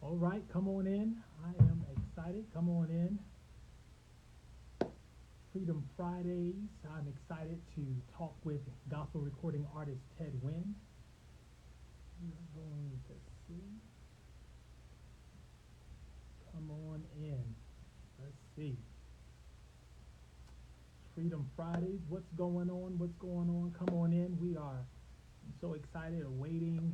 All right, come on in. I am excited. Come on in. Freedom Fridays. I'm excited to talk with gospel recording artist Ted Winn. We are going to see. Come on in. Let's see. Freedom Fridays. What's going on? What's going on? Come on in. I'm so excited, awaiting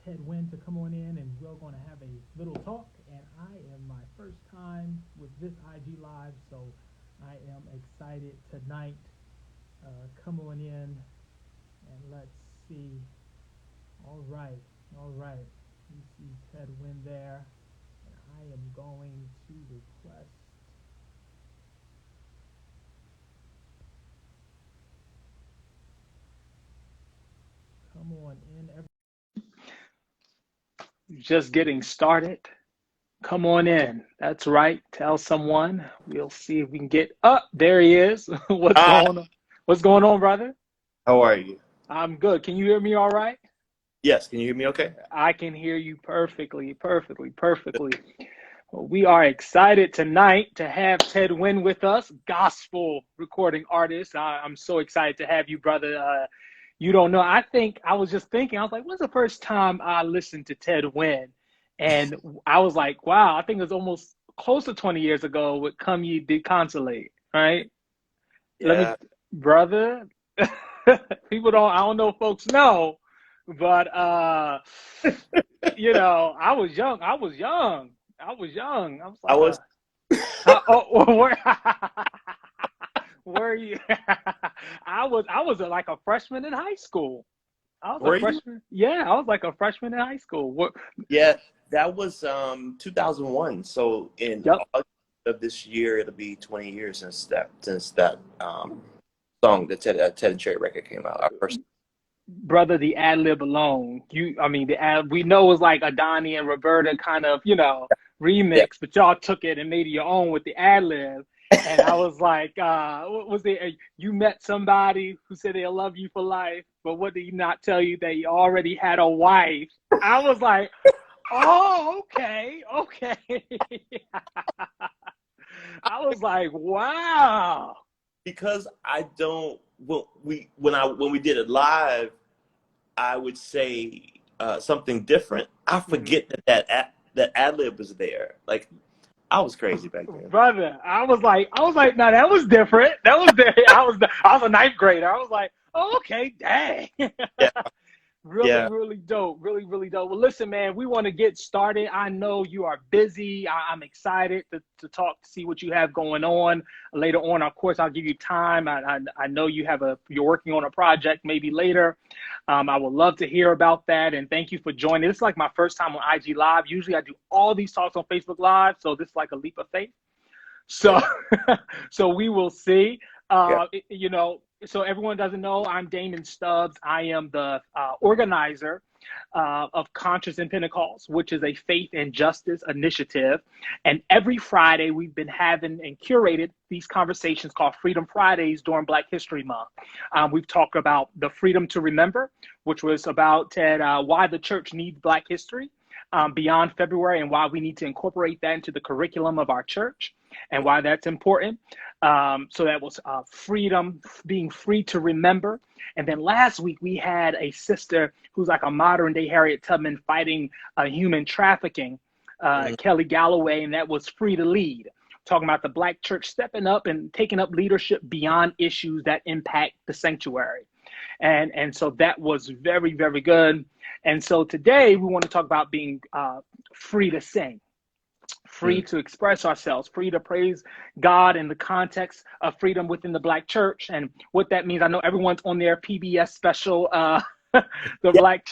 Ted Winn to come on in, and we're going to have a little talk. And I am my first time with this IG Live, so I am excited tonight. Come on in, and let's see. All right. You see Ted Winn there, and I am going to request. Come on in. Just getting started. Come on in. That's right. Tell someone. We'll see if we can get up. There he is. What's going on? What's going on, brother? How are you? I'm good. Can you hear me all right? Yes. Can you hear me okay? I can hear you perfectly. Well, we are excited tonight to have Ted Winn with us, gospel recording artist. I'm so excited to have you, brother. You don't know. I was just thinking, I was like, when's the first time I listened to Ted Winn? And I was like, wow, I think it was almost close to 20 years ago with Come Ye Deconsolate, right? Yeah. Brother, I don't know if folks know, but, I was young. I was I was. where, where are you? I was like a freshman in high school. I was a Were you? freshman. Yeah, I was like a freshman in high school. What? Yeah. That was 2001. So in Yep. August of this year, it'll be 20 years since that song, the Ted and Cherry record came out. Our first. Brother, the ad lib alone. We know it was like a Donnie and Roberta kind of, Yeah. remix, but y'all took it and made it your own with the ad lib. And I was like, what was it? You met somebody who said they'll love you for life, but what did he not tell you that he already had a wife? I was like, oh, okay. I was like, wow. Because I don't. When we did it live, I would say something different. I Mhm. forget that ad lib was there. Like I was crazy back then. Brother, I was like, no, that was different. That was different. I was a ninth grader. I was like, oh, okay, dang. Yeah. Really, Yeah. really dope. Really dope. Well, listen, man, we want to get started. I know you are busy. I'm excited to talk, to see what you have going on later on. Of course, I'll give you time. I know you're working on a project maybe later. I would love to hear about that. And thank you for joining. This is like my first time on IG Live. Usually I do all these talks on Facebook Live. So this is like a leap of faith. So, Okay. so we will see. Yeah. So everyone doesn't know, I'm Damon Stubbs. I am the organizer of Conscious in Pentecost, which is a faith and justice initiative. And every Friday, we've been having and curated these conversations called Freedom Fridays during Black History Month. We've talked about the freedom to remember, which was about, Ted, why the church needs Black history. Beyond February, and why we need to incorporate that into the curriculum of our church and why that's important. So that was freedom, being free to remember. And then last week we had a sister who's like a modern day Harriet Tubman fighting human trafficking, Mhm. Kelly Galloway, and that was free to lead. Talking about the Black church stepping up and taking up leadership beyond issues that impact the sanctuary. And so that was very, very good. And so today we want to talk about being free to sing, free Mhm. to express ourselves, free to praise God in the context of freedom within the Black church and what that means. I know everyone's on their PBS special, the Yeah. Black.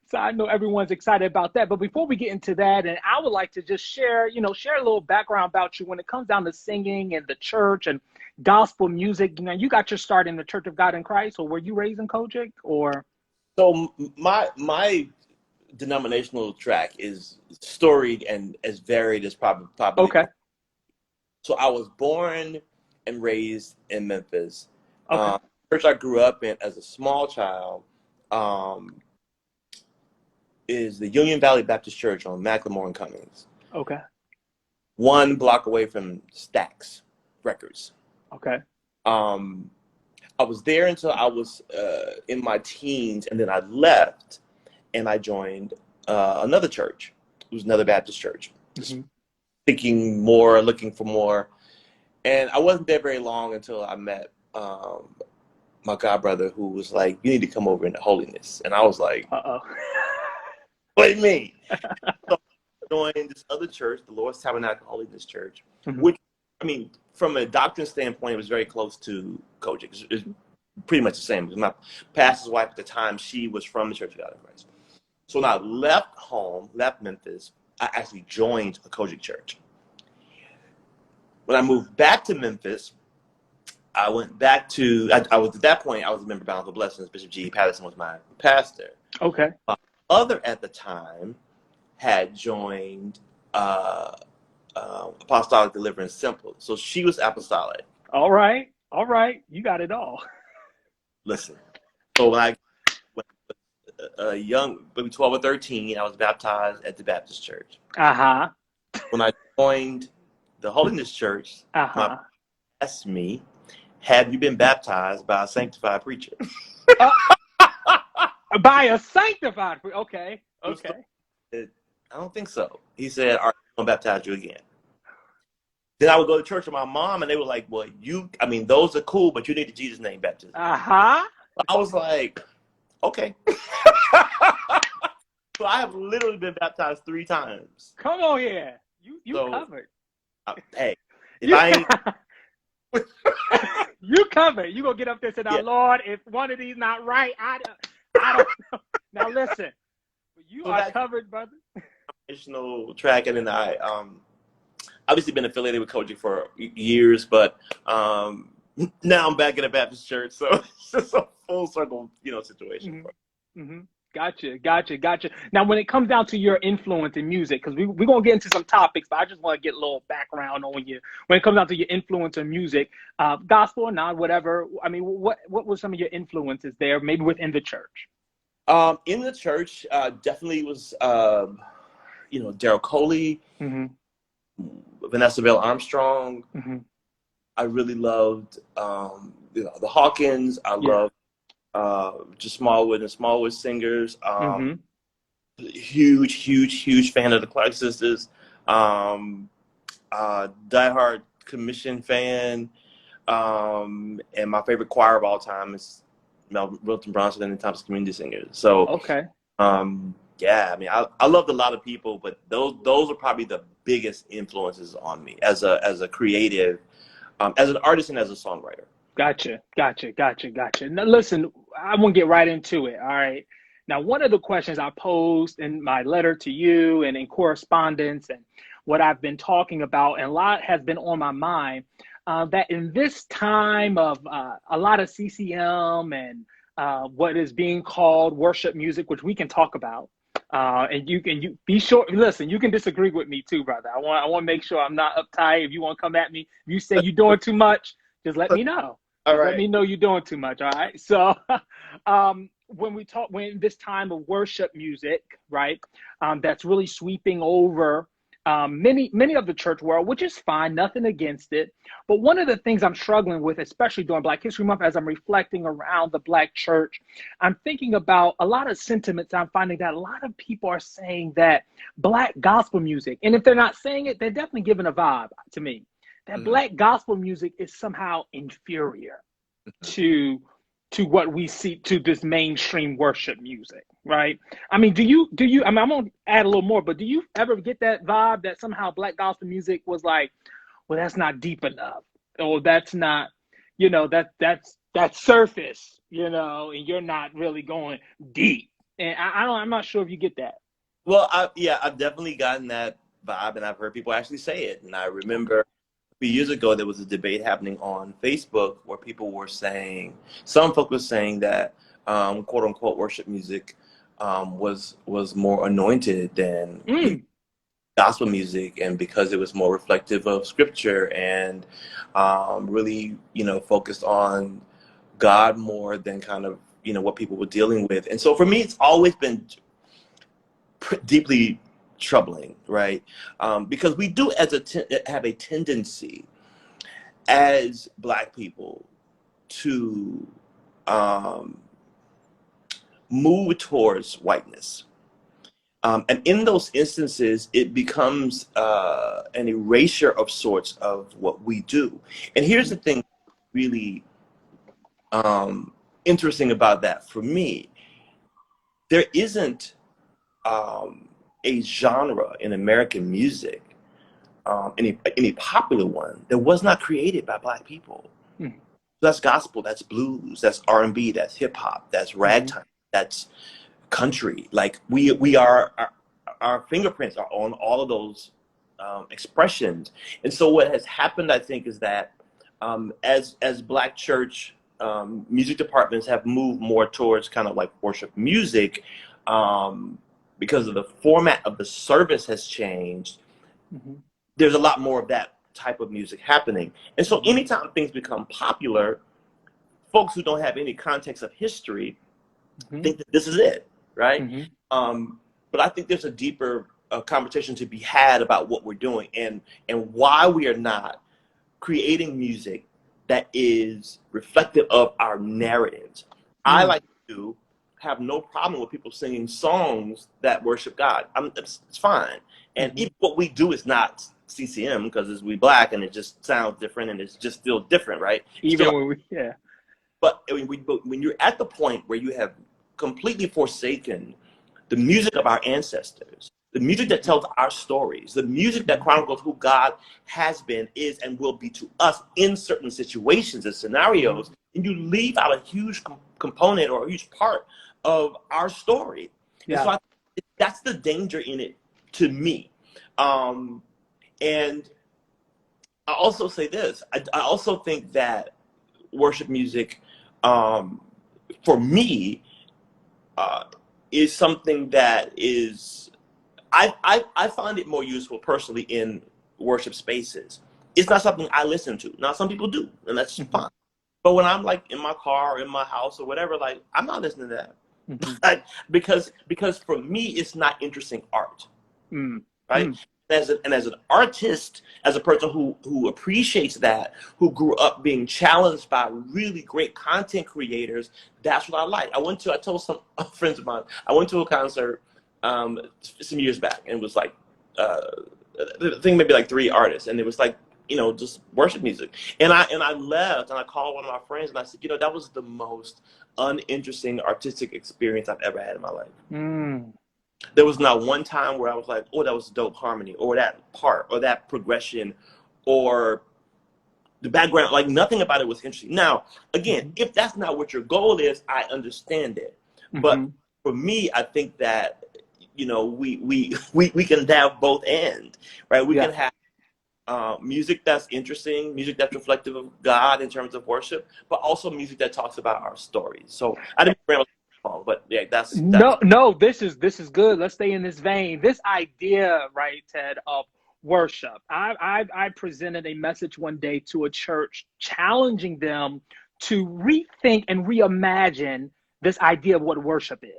So I know everyone's excited about that. But before we get into that, and I would like to just share a little background about you when it comes down to singing and the church and gospel music. You got your start in the Church of God in Christ, or were you raised in Kojic, or? So my denominational track is storied and as varied as probably Okay, one. So I was born and raised in Memphis. okay, Um, Church I grew up in as a small child. Um, is the Union Valley Baptist Church on Macklemore and Cummings. Okay. 1 block away from Stax Records. Okay. I was there until I was in my teens, and then I left and I joined another church. It was another Baptist church. Just seeking more, looking for more. And I wasn't there very long until I met my god brother, who was like, "You need to come over into holiness." And I was like, Uh-oh. "What do you mean?" So I joined this other church, the Lord's Tabernacle Holiness Church, which, I mean, from a doctrine standpoint, it was very close to Kojic. It's pretty much the same. My pastor's wife at the time, she was from the Church of God in Christ. So when I left home, left Memphis, I actually joined a Kojic church. When I moved back to Memphis, I went back to, I was at that point, I was a member of Bountiful Blessings. Bishop G. Patterson was my pastor. Okay. My mother at the time had joined Apostolic Deliverance Simple. So she was apostolic. All right. All right. You got it all. Listen. So when I was young, maybe 12 or 13, I was baptized at the Baptist church. Uh-huh. When I joined the Holiness Church, my Uh-huh. asked me, "Have you been baptized by a sanctified preacher?" By a sanctified preacher. Okay. Okay. I don't think so. He said, "All right, I'm going to baptize you again." Then I would go to church with my mom, and they were like, "Well, those are cool, but you need the Jesus name baptism." Uh-huh. I was like, "Okay." So I have literally been baptized 3 times. Come on here. You So, covered. Hey, if I ain't... You covered. You gonna get up there and say, "Now, Yeah. Lord, if one of these not right, I don't know." Now listen, you are covered, brother. Additional track, and then I obviously been affiliated with Kojic for years, but now I'm back in a Baptist church, so it's just a full circle, situation. Gotcha. Now, when it comes down to your influence in music, because we're going to get into some topics, but I just want to get a little background on you. When it comes down to your influence in music, gospel or not, whatever, I mean, what were some of your influences there, maybe within the church? In the church, definitely was, Daryl Coley, Vanessa Bell Armstrong. I really loved, the Hawkins. I loved just Smallwood and Smallwood singers. Huge fan of the Clark Sisters. Diehard Commission fan. And my favorite choir of all time is Milton Bronson and the Thompson Community Singers. So okay. Yeah, I mean, I loved a lot of people, but those are probably the biggest influences on me as a creative, as an artist and as a songwriter. Gotcha. Now, listen, I want to get right into it. All right. Now, one of the questions I posed in my letter to you and in correspondence and what I've been talking about, and a lot has been on my mind, that in this time of a lot of CCM and what is being called worship music, which we can talk about, and you be sure, listen, you can disagree with me too, brother. I want to make sure I'm not uptight. If you want to come at me, if you say you're doing too much, just let me know. All right. Let me know you're doing too much. All right. So when this time of worship music, right, that's really sweeping over many of the church world, which is fine, nothing against it. But one of the things I'm struggling with, especially during Black History Month, as I'm reflecting around the Black church, I'm thinking about a lot of sentiments. I'm finding that a lot of people are saying that Black gospel music, and if they're not saying it, they're definitely giving a vibe to me, that Black gospel music is somehow inferior to what we see, to this mainstream worship music, right? I mean, do you, I mean, I'm gonna add a little more, but do you ever get that vibe that somehow Black gospel music was like, well, that's not deep enough, or that's not, that's surface, and you're not really going deep? And I'm not sure if you get that. Well, I've definitely gotten that vibe, and I've heard people actually say it. And I remember a few years ago, there was a debate happening on Facebook where people were saying, some folks were saying that quote unquote worship music was more anointed than gospel music, and because it was more reflective of scripture and really, focused on God more than kind of, what people were dealing with. And so for me, it's always been deeply troubling, right? Because we do have a tendency as Black people to move towards whiteness. And in those instances, it becomes an erasure of sorts of what we do. And here's the thing really interesting about that for me. There isn't a genre in American music, any popular one, that was not created by Black people. Mm-hmm. That's gospel, that's blues, that's R&B, that's hip hop, that's ragtime, that's country. Like we are, our fingerprints are on all of those expressions. And so what has happened, I think, is that as Black church music departments have moved more towards kind of like worship music, because of the format of the service has changed, there's a lot more of that type of music happening. And so anytime things become popular, folks who don't have any context of history think that this is it, right? But I think there's a deeper conversation to be had about what we're doing and why we are not creating music that is reflective of our narratives. I like to have no problem with people singing songs that worship God. It's fine. And even what we do is not CCM because we Black and it just sounds different and it's just still different, right? Even still, when we, yeah. But when you're at the point where you have completely forsaken the music of our ancestors, the music that tells our stories, the music that chronicles who God has been, is, and will be to us in certain situations and scenarios, and you leave out a huge component or a huge part of our story. Yeah. And so that's the danger in it to me. And I also say this, I also think that worship music, for me, is something that is, I find it more useful personally in worship spaces. It's not something I listen to. Now, some people do, and that's fine. But when I'm like in my car, or in my house or whatever, like I'm not listening to that. Like, because for me, it's not interesting art, right? As an artist, as a person who appreciates that, who grew up being challenged by really great content creators, that's what I like. I told some friends of mine, I went to a concert some years back, and it was like, I think maybe like 3 artists, and it was like, just worship music. And I left, and I called one of my friends, and I said, that was the most uninteresting artistic experience I've ever had in my life. There was not one time where I was like, oh, that was dope harmony, or that part, or that progression, or the background. Like, nothing about it was interesting. Now, again, if that's not what your goal is, I understand it. But for me, I think that, we can have both ends, right? We can have music that's interesting, music that's reflective of God in terms of worship, but also music that talks about our stories. So I didn't remember. But yeah, that's no. This is good. Let's stay in this vein. This idea, right, Ted, of worship. I presented a message one day to a church, challenging them to rethink and reimagine this idea of what worship is,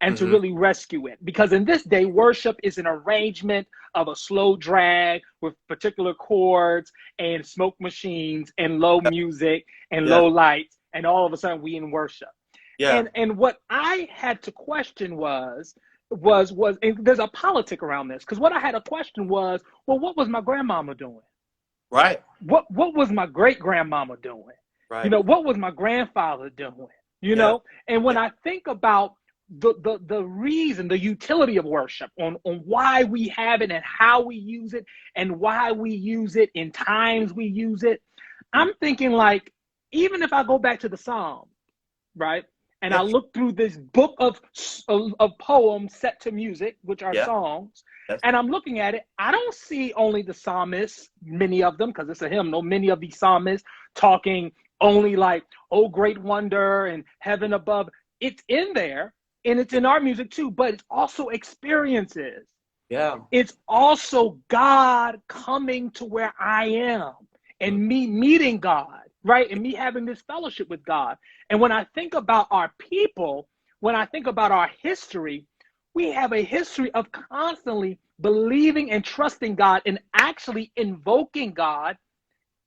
and to really rescue it. Because in this day, worship is an arrangement of a slow drag with particular chords and smoke machines and low music and low lights, and all of a sudden we in worship. Yeah. And what I had to question was and there's a politic around this, because what I had to question was, well, what was my grandmama doing? Right. What was my great grandmama doing? Right. What was my grandfather doing? And when I think about the reason, the utility of worship, on why we have it and how we use it and why we use it in times we use it, I'm thinking, like, even if I go back to the Psalms, right? And I look through this book of poems set to music, which are songs, and I'm looking at it, I don't see only the psalmists, many of them, because it's a hymnal, many of these psalmists talking only like, oh, great wonder and heaven above. It's in there, and it's in our music too, but it's also experiences. Yeah. It's also God coming to where I am and me meeting God. Right? And me having this fellowship with God. And when I think about our people, when I think about our history, We have a history of constantly believing and trusting God and actually invoking God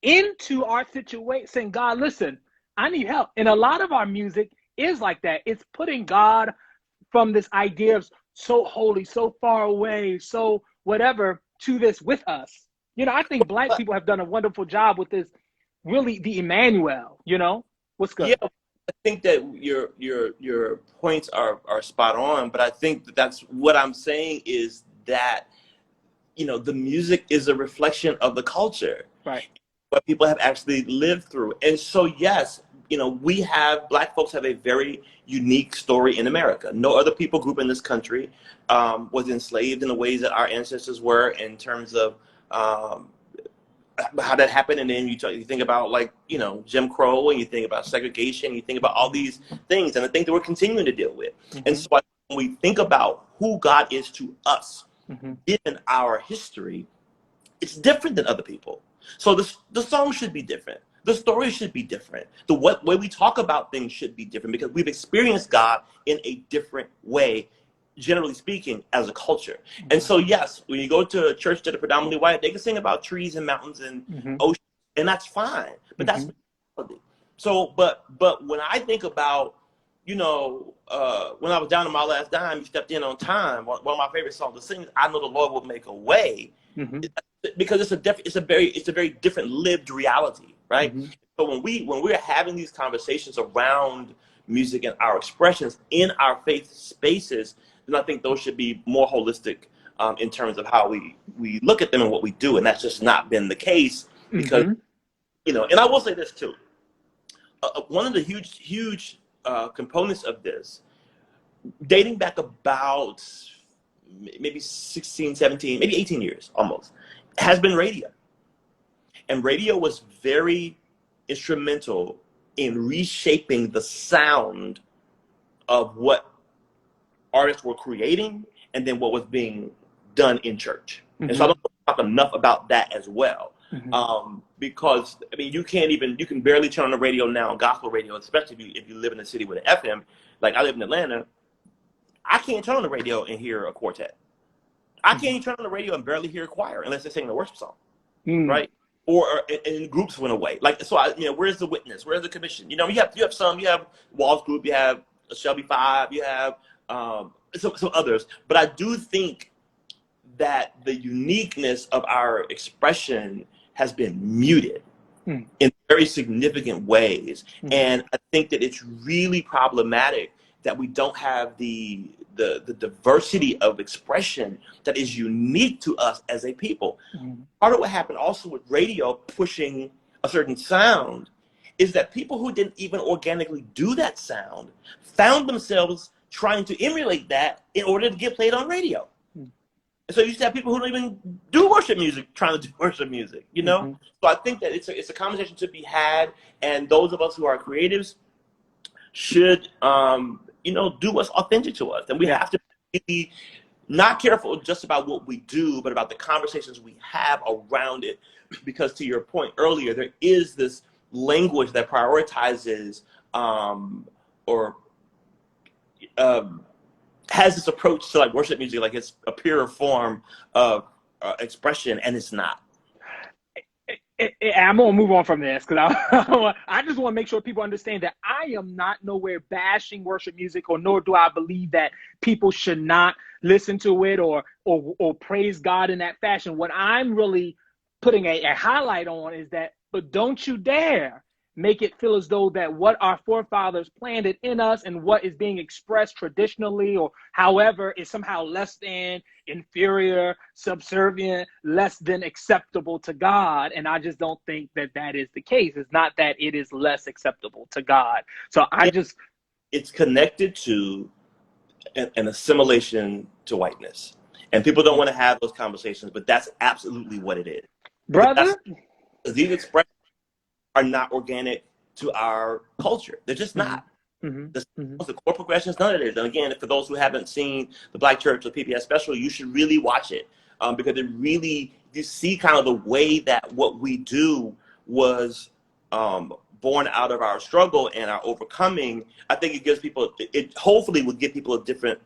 into our situation, saying, God, listen, I need help. And a lot of our music is like that. It's putting God from this idea of so holy, so far away, so whatever, to this with us. You know, I think Black people have done a wonderful job with this, really, the Emmanuel, you know? What's Yeah, good? I think that your points are spot on, but I think that that's what I'm saying is that, you know, the music is a reflection of the culture, Right. what people have actually lived through. And so, yes, you know, Black folks have a very unique story in America. No other people group in this country was enslaved in the ways that our ancestors were, in terms of how that happened. And then you think about, like, you know, Jim Crow, and you think about segregation, you think about all these things, and the things that we're continuing to deal with. And so when we think about who God is to us, given our history, it's different than other people. So the song should be different. The story should be different. The way we talk about things should be different, because we've experienced God in a different way, generally speaking, as a culture. And so, yes, when you go to a church that are predominantly white, they can sing about trees and mountains and oceans, and that's fine. But that's reality. So, but when I think about, you know, when I was down to my last dime, you stepped in on time. One of my favorite songs to sing is "I Know the Lord Will Make a Way," because it's a very different lived reality, right? So when we're having these conversations around music and our expressions in our faith spaces, then I think those should be more holistic in terms of how we look at them and what we do, and that's just not been the case, because you know. And I will say this too: one of the huge components of this, dating back about maybe 16, 17, maybe 18 years almost, has been radio. And radio was very instrumental in reshaping the sound of what artists were creating, and then what was being done in church. And so I don't talk enough about that as well. Because, I mean, you can barely turn on the radio now, gospel radio, especially if you live in a city with an FM. Like, I live in Atlanta. I can't turn on the radio and hear a quartet. I can't even turn on the radio and barely hear a choir unless they're singing a worship song, right? And groups went away. Like, so you know, where's the witness? Where's the commission? You know, you have Wall's Group, you have Shelby Five, you have some others. But I do think that the uniqueness of our expression has been muted in very significant ways. And I think that it's really problematic that we don't have the diversity of expression that is unique to us as a people. Part of what happened also with radio pushing a certain sound is that people who didn't even organically do that sound found themselves trying to emulate that in order to get played on radio. And so you used to have people who don't even do worship music trying to do worship music, you know? So I think that it's a conversation to be had, and those of us who are creatives should you know, do what's authentic to us. And we have to be not careful just about what we do, but about the conversations we have around it. Because to your point earlier, there is this language that prioritizes or has this approach to, like, worship music, like it's a pure form of expression, and it's not. I'm gonna move on from this, because I just want to make sure people understand that I am not nowhere bashing worship music, or nor do I believe that people should not listen to it or praise God in that fashion. What I'm really putting a highlight on is that, but don't you dare make it feel as though that what our forefathers planted in us and what is being expressed traditionally or however is somehow less than, inferior, subservient, less than acceptable to God. And I just don't think that that is the case. It's not that it is less acceptable to God. So it's connected to an assimilation to whiteness. And people don't want to have those conversations, but that's absolutely what it is. Brother, these expressions are not organic to our culture. They're just not. The chord progressions, none of it is. And again, for those who haven't seen the Black Church or PBS special, you should really watch it, because it really, you see kind of the way that what we do was born out of our struggle and our overcoming. I think it gives people, it hopefully will give people a different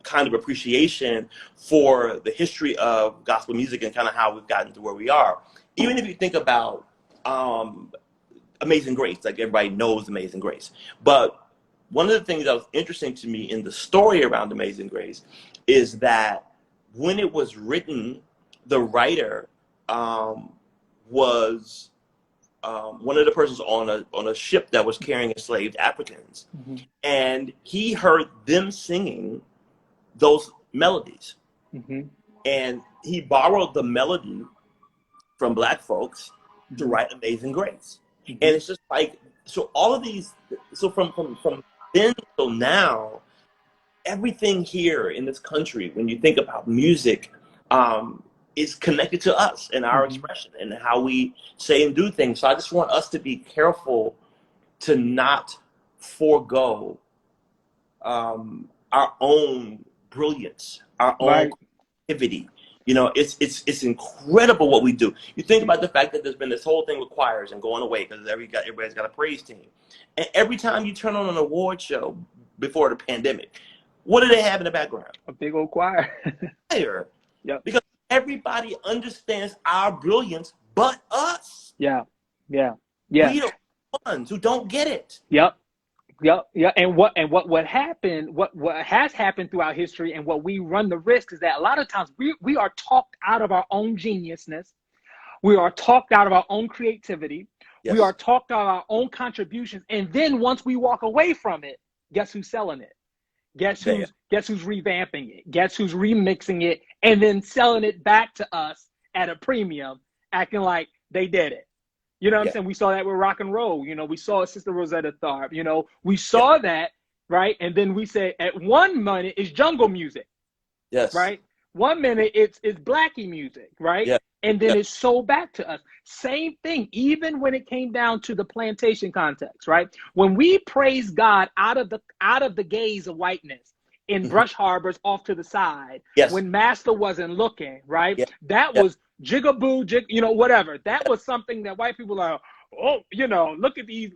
kind of appreciation for the history of gospel music and kind of how we've gotten to where we are. Even if you think about Amazing Grace, like everybody knows Amazing Grace. But one of the things that was interesting to me in the story around Amazing Grace is that when it was written, the writer was one of the persons on a ship that was carrying enslaved Africans. Mm-hmm. And he heard them singing those melodies. Mm-hmm. And he borrowed the melody from Black folks mm-hmm. to write Amazing Grace. Mm-hmm. And it's just like, so all of these, so from then till now, everything here in this country, when you think about music, is connected to us and our mm-hmm. expression and how we say and do things. So I just want us to be careful to not forego our own brilliance, our own creativity. You know, it's incredible what we do. You think about the fact that there's been this whole thing with choirs and going away because everybody's got a praise team. And every time you turn on an award show before the pandemic, what do they have in the background? A big old choir. Choir. Yep. Because everybody understands our brilliance but us. Yeah. We are the ones who don't get it. Yep. And what happened, what has happened throughout history, and what we run the risk is that a lot of times we are talked out of our own geniusness. We are talked out of our own creativity. Yes. We are talked out of our own contributions. And then once we walk away from it, guess who's selling it? Guess who's revamping it? Guess who's remixing it and then selling it back to us at a premium, acting like they did it. You know what I'm saying? We saw that with rock and roll. You know, we saw Sister Rosetta Tharpe. You know, we saw that, right? And then we said at 1 minute it's jungle music. Yes. Right? 1 minute it's Blackie music, right? Yeah. And then it's sold back to us. Same thing, even when it came down to the plantation context, right? When we praise God out of the gaze of whiteness in brush harbors off to the side, when Master wasn't looking, right? That was jigaboo, you know, whatever. That was something that white people are, oh, you know, look at these,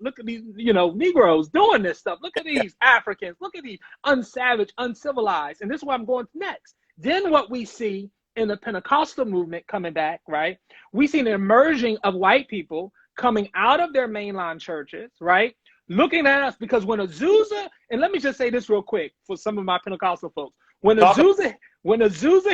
you know, Negroes doing this stuff. Look at these Africans. Look at these unsavaged, uncivilized. And this is where I'm going next. Then what we see in the Pentecostal movement coming back, right? We see an emerging of white people coming out of their mainline churches, right? Looking at us, because when Azusa, and let me just say this real quick for some of my Pentecostal folks, when Azusa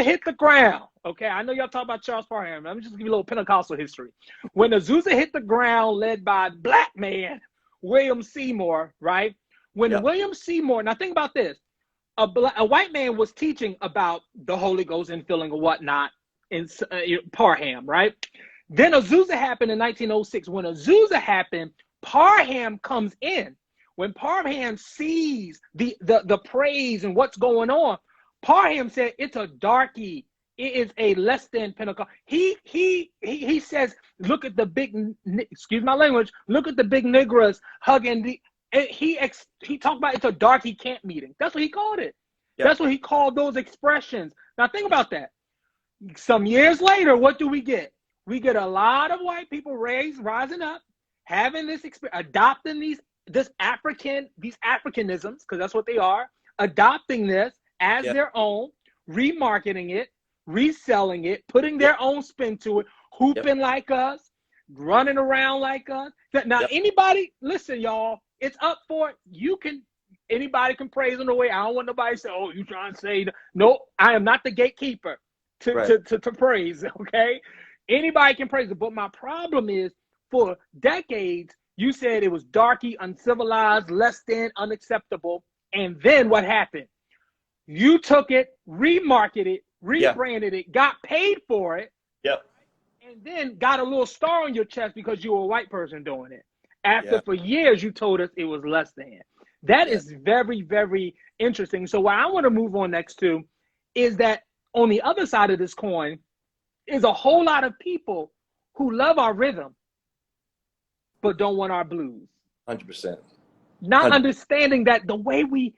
hit the ground, okay, I know y'all talk about Charles Parham. Let me just give you a little Pentecostal history. When Azusa hit the ground, led by a black man, William Seymour, right? When William Seymour, now think about this, a white man was teaching about the Holy Ghost and filling or whatnot in Parham, right? Then Azusa happened in 1906. When Azusa happened, Parham comes in. When Parham sees the praise and what's going on, Parham said it's a darky. It is a less than Pentecost. He says, look at the big, excuse my language, look at the big Negroes hugging the. He talked about it's a darky camp meeting. That's what he called it. Yep. That's what he called those expressions. Now think about that. Some years later, what do we get? We get a lot of white people rising up, having this experience, adopting these Africanisms, because that's what they are, adopting this as their own, remarketing it, reselling it, putting their own spin to it, hooping like us, running around like us. Now anybody, listen, y'all, it's up for it. Anybody can praise in a way. I don't want nobody to say, oh, you trying to say, no, I am not the gatekeeper to praise, okay? Anybody can praise it. But my problem is, for decades, you said it was darky, uncivilized, less than, unacceptable. And then what happened? You took it, remarketed it, rebranded it, got paid for it, and then got a little star on your chest because you were a white person doing it. After for years you told us it was less than. That is very, very interesting. So what I want to move on next to is that on the other side of this coin is a whole lot of people who love our rhythm but don't want our blues. 100%. Not understanding that the way we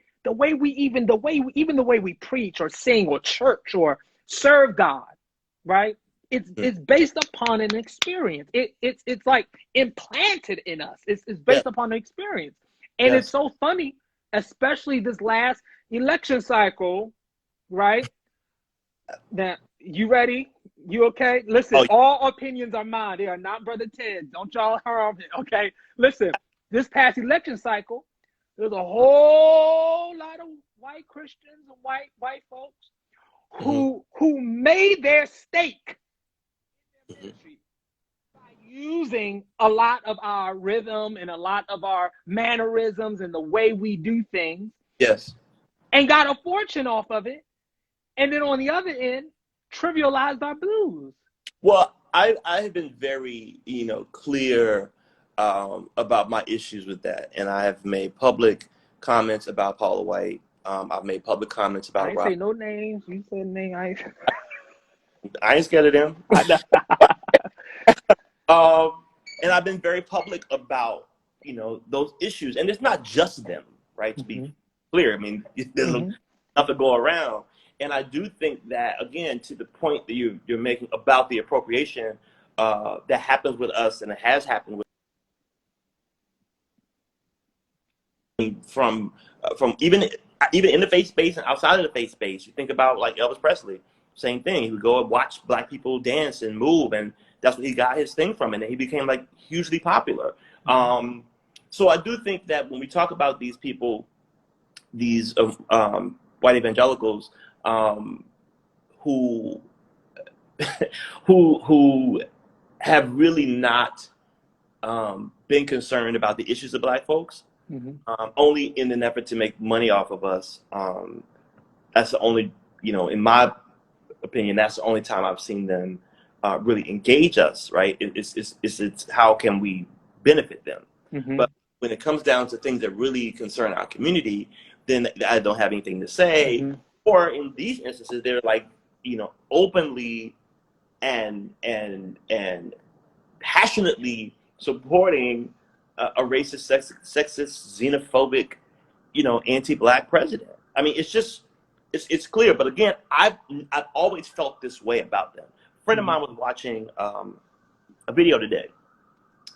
preach or sing or church or serve God, right? It's based upon an experience. It's like implanted in us. It's based upon an experience. And it's so funny, especially this last election cycle, right? Now, you ready? You okay? Listen, Oh, all opinions are mine. They are not Brother Ted. Don't y'all harm him, okay? Listen, this past election cycle, there's a whole lot of white Christians and white folks who made their stake in their ministry by using a lot of our rhythm and a lot of our mannerisms and the way we do things. yes. And got a fortune off of it. And then on the other end, trivialized our blues. Well, I have been very, clear about my issues with that, and I have made public comments about Paula White. I've made public comments I about ain't Rob. say no names. You said name. I ain't scared of them. And I've been very public about, those issues, and it's not just them, right? To be clear, I mean, there's enough to go around. And I do think that, again, to the point that you're making about the appropriation that happens with us, and it has happened with from even in the faith space and outside of the faith space. You think about like Elvis Presley, same thing. He would go and watch black people dance and move, and that's what he got his thing from, and he became like hugely popular. So I do think that when we talk about these people, these white evangelicals, who who have really not been concerned about the issues of black folks, only in an effort to make money off of us. That's the only, in my opinion, that's the only time I've seen them really engage us, right? It's how can we benefit them? But when it comes down to things that really concern our community, then I don't have anything to say. Or in these instances, they're like, openly and passionately supporting a racist, sexist, xenophobic, anti-black president. I mean, it's clear. But again, I've always felt this way about them. A friend of mine was watching a video today.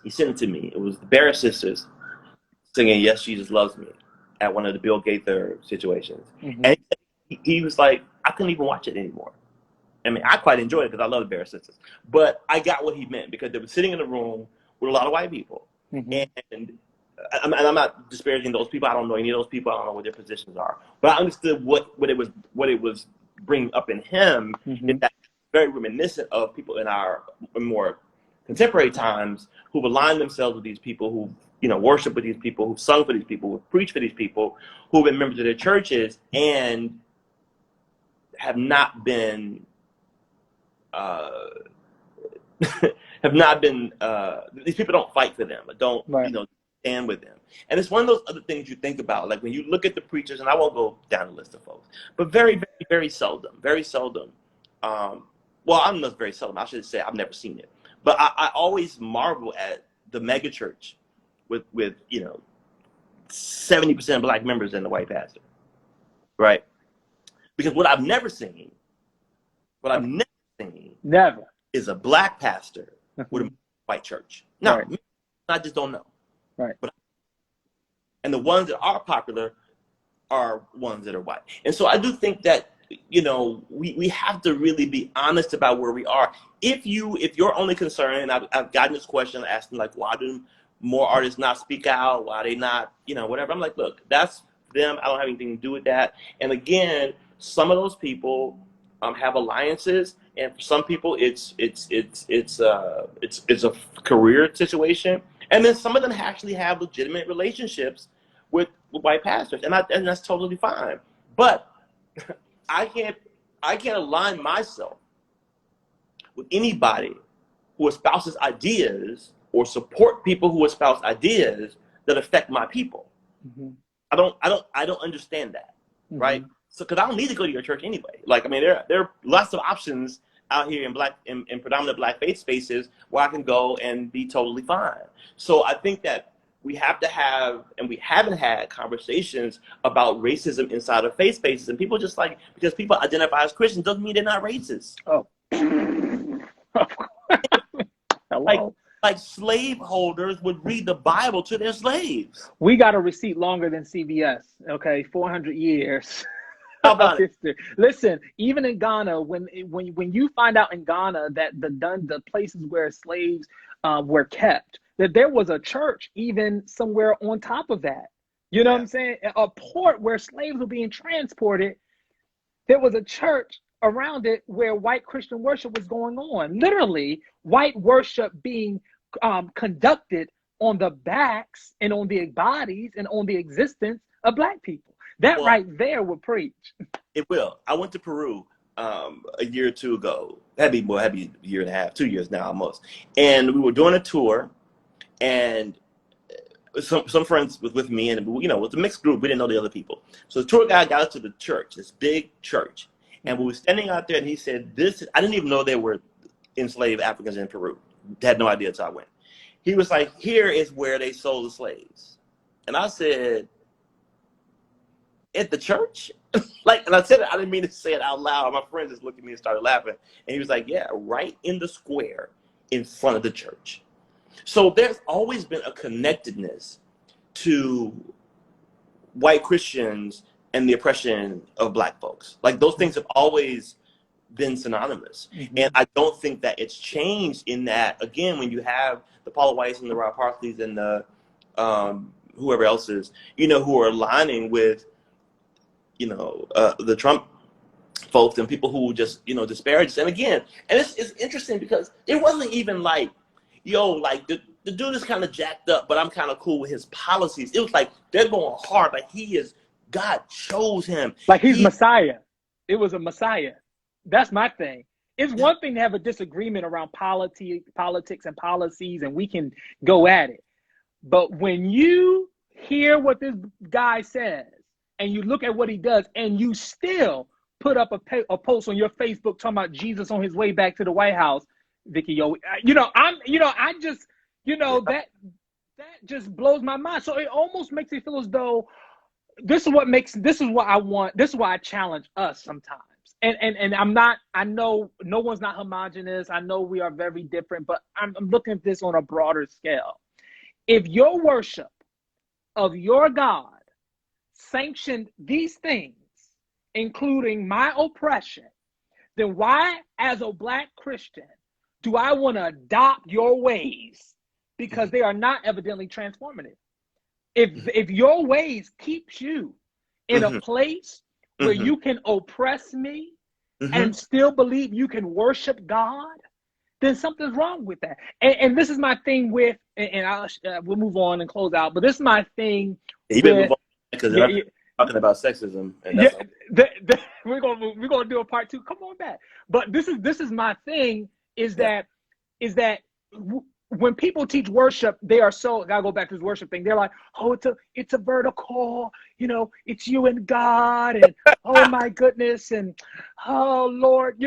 He sent it to me. It was the Barrett sisters singing "Yes, Jesus Loves Me" at one of the Bill Gaither situations, and he was like, I couldn't even watch it anymore. I mean, I quite enjoyed it because I love the Barrett sisters, but I got what he meant because they were sitting in a room with a lot of white people, and I'm not disparaging those people. I don't know any of those people. I don't know what their positions are, but I understood what it was bringing up in him. Is that very reminiscent of people in our more contemporary times who've aligned themselves with these people, who worship with these people, who've sung for these people, who've preached for these people, who've been members of their churches, and have not been these people don't fight for them, or don't stand with them. And it's one of those other things you think about, like when you look at the preachers, and I won't go down the list of folks, but very, very, very seldom. Well, I'm not very seldom. I should say I've never seen it, but I always marvel at the megachurch with 70% black members and the white pastor, right? Because what I've never seen is a black pastor with a white church. No, I just don't know. Right. And the ones that are popular are ones that are white. And so I do think that, we have to really be honest about where we are. If your only concern, and I've gotten this question asking, like, why do more artists not speak out? Why are they not, whatever? I'm like, look, that's them. I don't have anything to do with that. And again, some of those people have alliances, and for some people it's a career situation, and then some of them actually have legitimate relationships with white pastors, and that's totally fine. But I can't align myself with anybody who espouses ideas or support people who espouse ideas that affect my people. I don't understand that, right? So, because I don't need to go to your church anyway. Like, I mean, there are lots of options out here in predominant black faith spaces where I can go and be totally fine. So I think that we have to have, and we haven't had, conversations about racism inside of faith spaces. And people just like, because people identify as Christians doesn't mean they're not racist. Oh, hello. Like slaveholders would read the Bible to their slaves. We got a receipt longer than CBS. Okay, 400 years. How of about it? history. Listen, even in Ghana, when you find out in Ghana that the places where slaves were kept, that there was a church even somewhere on top of that. You know what Yeah. I'm saying? A port where slaves were being transported. There was a church around it where white Christian worship was going on. Literally, white worship being conducted on the backs and on the bodies and on the existence of black people. That Well, right there would preach. it will. I went to Peru a year or two ago. Had to be a year and a half, 2 years now almost. And we were doing a tour, and some friends was with me, and it was a mixed group. We didn't know the other people. So the tour guide got us to the church, this big church, and we were standing out there, and he said, "This." I didn't even know there were enslaved Africans in Peru. Had no idea until I went. He was like, "Here is where they sold the slaves," and I said, "At the church?" And I said it. I didn't mean to say it out loud. My friend just looked at me and started laughing, and he was like, "Yeah, right in the square in front of the church." So there's always been a connectedness to white Christians and the oppression of black folks. Like those things have always been synonymous. Mm-hmm. And I don't think that it's changed in that, again, when you have the Paula Whites and the Rob Parsleys and the whoever else is, who are aligning with, the Trump folks and people who just, disparage. And again, and it's interesting because it wasn't even like, the dude is kind of jacked up, but I'm kind of cool with his policies. It was like they're going hard, like God chose him. Like he's Messiah. It was a Messiah. That's my thing. It's one thing to have a disagreement around politics and policies, and we can go at it. But when you hear what this guy says, and you look at what he does, and you still put up a post on your Facebook talking about Jesus on his way back to the White House, Vicky, that just blows my mind. So it almost makes me feel as though this is what I want. This is why I challenge us sometimes. And I know no one's not homogenous. I know we are very different, but I'm looking at this on a broader scale. If your worship of your God sanctioned these things, including my oppression, then why, as a black Christian, do I want to adopt your ways? Because they are not evidently transformative. If your ways keeps you in a place where you can oppress me and still believe you can worship God, then something's wrong with that. And this is my thing with, and we'll move on and close out, but this is my thing. You better move on because I'm talking about sexism. And that's we're gonna do a part 2. Come on back. But this is my thing. Is that when people teach worship, they are so, gotta go back to this worship thing. They're like, oh, it's a vertical, it's you and God, and oh my goodness, and oh Lord,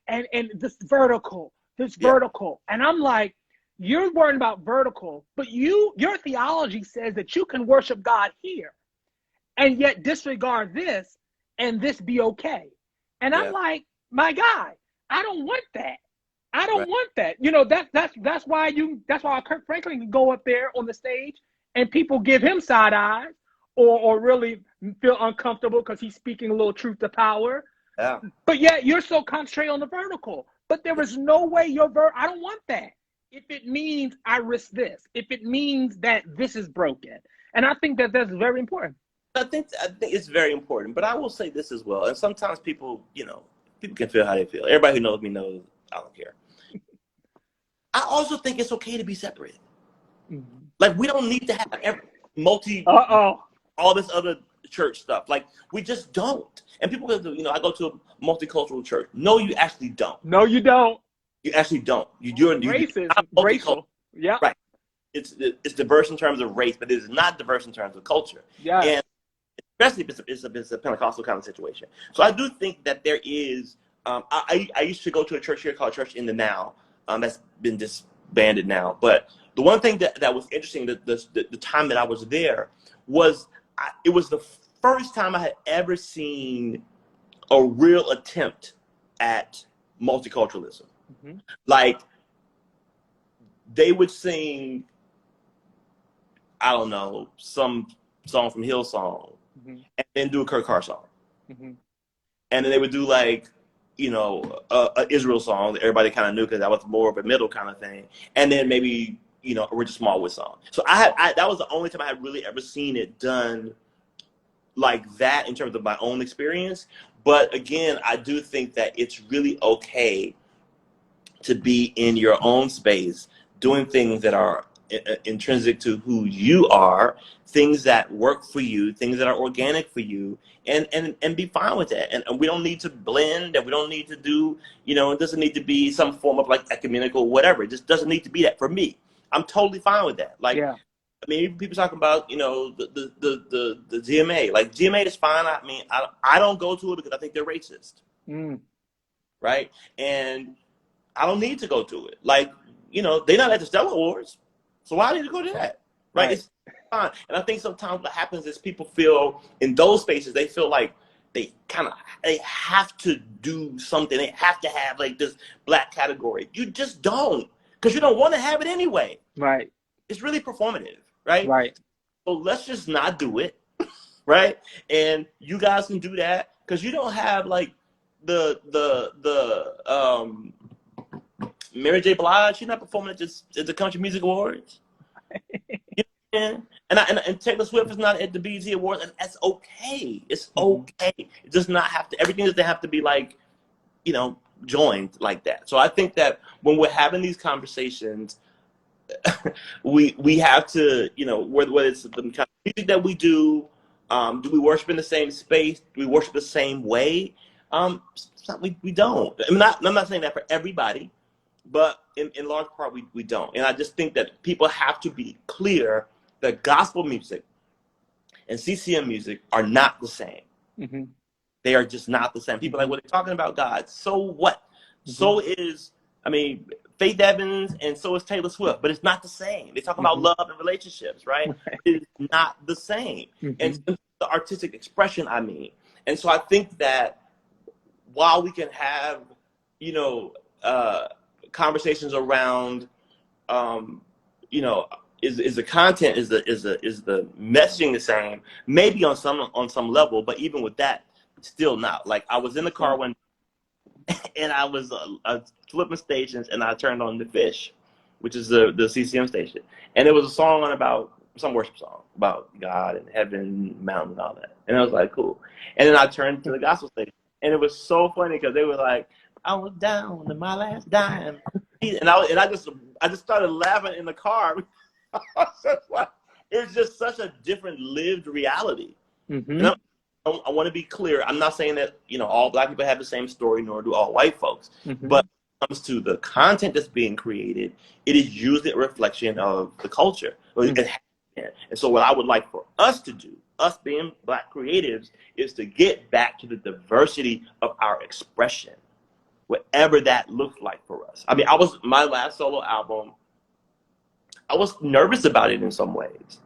and this vertical. And I'm like, you're worrying about vertical, but your theology says that you can worship God here and yet disregard this and this be okay. And I'm like, my God, I don't want that. I don't want that. That's why Kirk Franklin can go up there on the stage and people give him side eyes or really feel uncomfortable because he's speaking a little truth to power. Yeah. But yet you're so concentrated on the vertical. But there is no way I don't want that. If it means I risk this, if it means that this is broken. And I think that that's very important. I think it's very important. But I will say this as well. And sometimes people can feel how they feel. Everybody who knows me knows I don't care. I also think it's okay to be separated. Like we don't need to have all this other church stuff. Like we just don't. And people go to, I go to a multicultural church. No, you actually don't. No, you don't. You actually don't. You're racial. Yeah. Right. It's diverse in terms of race, but it is not diverse in terms of culture. Yeah. And especially if it's a Pentecostal kind of situation. So I do think that there is. I used to go to a church here called Church in the Now. That's been disbanded now. But the one thing that was interesting, the time that I was there, was it was the first time I had ever seen a real attempt at multiculturalism. Like they would sing, I don't know, some song from Hillsong, and then do a Kurt Carr song. and then they would do like, you know, a Israel song that everybody kind of knew because that was more of a middle kind of thing, and then maybe, you know, a Richard Smallwood song. So that was the only time I had really ever seen it done like that in terms of my own experience. But again, I do think that it's really okay to be in your own space, doing things that are intrinsic to who you are, things that work for you, things that are organic for you, and be fine with that. And we don't need to blend, and we don't need to do, you know, it doesn't need to be some form of like ecumenical whatever. It just doesn't need to be that for me. I'm totally fine with that. Like, Yeah. I mean, people talking about, you know, the GMA. Like, GMA is fine. I mean, I don't go to it because I think they're racist. Right? And I don't need to go to it. Like, you know, they're not at the Stellar Awards, so why do I need to go to that? Right? It's fine. And I think sometimes what happens is people feel in those spaces, they feel like they have to do something. They have to have like this black category. You just don't, because you don't want to have it anyway. Right. It's really performative, right? Right. So let's just not do it, right? And you guys can do that because you don't have like the Mary J. Blige. She's not performing at the Country Music Awards. You know, and Taylor Swift is not at the BET Awards, and that's okay. It's okay. It does not have to. Everything doesn't have to be like, you know, joined like that. So I think that when we're having these conversations, we have to, you know, whether it's the kind of music that we do we worship in the same space? Do we worship the same way? We don't. I'm not saying that for everybody, but in large part we don't. And I just think that people have to be clear that gospel music and CCM music are not the same. They are just not the same. People are like, well, they're talking about God. So what? So is, I mean, Faith Evans, and so is Taylor Swift, but it's not the same. They're talking about love and relationships, right? It's not the same. And the artistic expression, I mean. And so I think that while we can have, you know, conversations around, you know, is the content, is the messaging the same? Maybe on some level, but even with that, still not. Like, I was in the car one and I was flipping stations, and I turned on The Fish, which is the CCM station, and it was a song about some worship song about God and heaven, mountain, and all that. And I was like, cool. And then I turned to the gospel station, and it was so funny because they were like, I was down to my last dime, and I just started laughing in the car. It's just such a different lived reality. And I want to be clear. I'm not saying that, you know, all black people have the same story, nor do all white folks. But when it comes to the content that's being created, it is usually a reflection of the culture. And so what I would like for us to do, us being black creatives, is to get back to the diversity of our expression, whatever that looks like for us. I mean, my last solo album, I was nervous about it in some ways